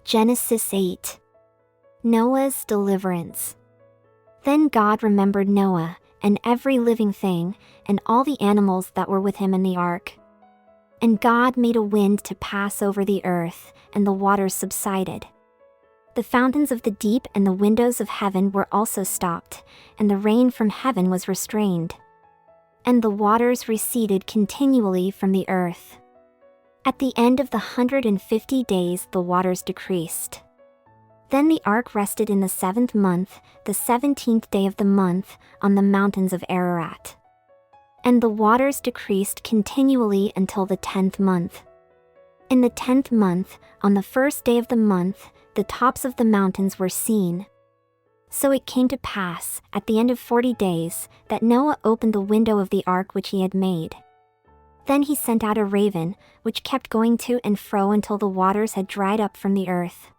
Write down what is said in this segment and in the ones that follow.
Genesis 8. Noah's deliverance. Then God remembered Noah, and every living thing, and all the animals that were with him in the ark. And God made a wind to pass over the earth, and the waters subsided. The fountains of the deep and the windows of heaven were also stopped, and the rain from heaven was restrained. And the waters receded continually from the earth. At the end of the 150 days the waters decreased. Then the ark rested in the 7th month, the 17th day of the month, on the mountains of Ararat. And the waters decreased continually until the 10th month. In the 10th month, on the 1st day of the month, the tops of the mountains were seen. So it came to pass, at the end of 40 days, that Noah opened the window of the ark which he had made. Then he sent out a raven, which kept going to and fro until the waters had dried up from the earth.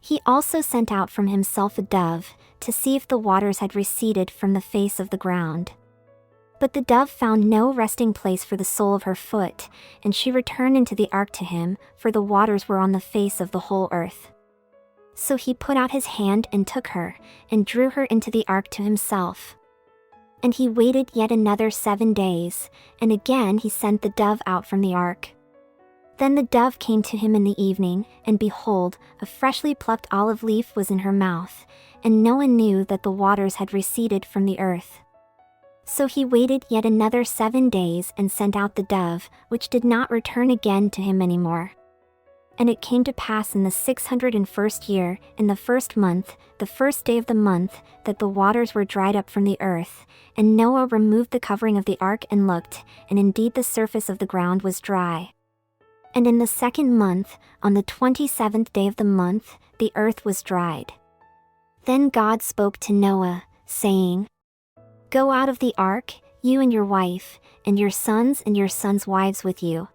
He also sent out from himself a dove, to see if the waters had receded from the face of the ground. But the dove found no resting place for the sole of her foot, and she returned into the ark to him, for the waters were on the face of the whole earth. So he put out his hand and took her, and drew her into the ark to himself. And he waited yet another 7 days, and again he sent the dove out from the ark. Then the dove came to him in the evening, and behold, a freshly plucked olive leaf was in her mouth, and Noah knew that the waters had receded from the earth. So he waited yet another 7 days and sent out the dove, which did not return again to him any more. And it came to pass in the 601st year, in the 1st month, the 1st day of the month, that the waters were dried up from the earth, and Noah removed the covering of the ark and looked, and indeed the surface of the ground was dry. And in the 2nd month, on the 27th day of the month, the earth was dried. Then God spoke to Noah, saying, Go out of the ark, you and your wife, and your sons wives with you.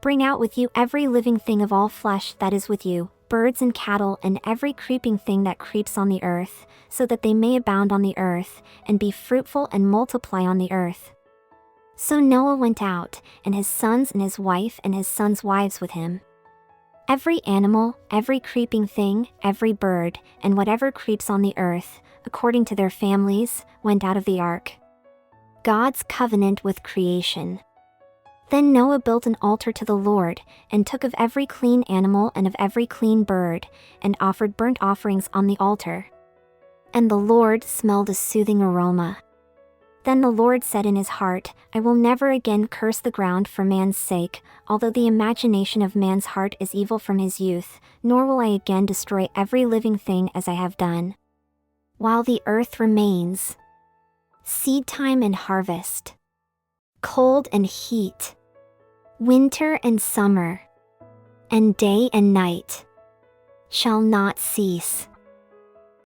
Bring out with you every living thing of all flesh that is with you, birds and cattle and every creeping thing that creeps on the earth, so that they may abound on the earth, and be fruitful and multiply on the earth. So Noah went out, and his sons and his wife and his sons' wives with him. Every animal, every creeping thing, every bird, and whatever creeps on the earth, according to their families, went out of the ark. God's covenant with creation. Then Noah built an altar to the Lord, and took of every clean animal and of every clean bird, and offered burnt offerings on the altar. And the Lord smelled a soothing aroma. Then the Lord said in his heart, I will never again curse the ground for man's sake, although the imagination of man's heart is evil from his youth, nor will I again destroy every living thing as I have done. While the earth remains, seedtime and harvest, cold and heat, winter and summer, and day and night shall not cease.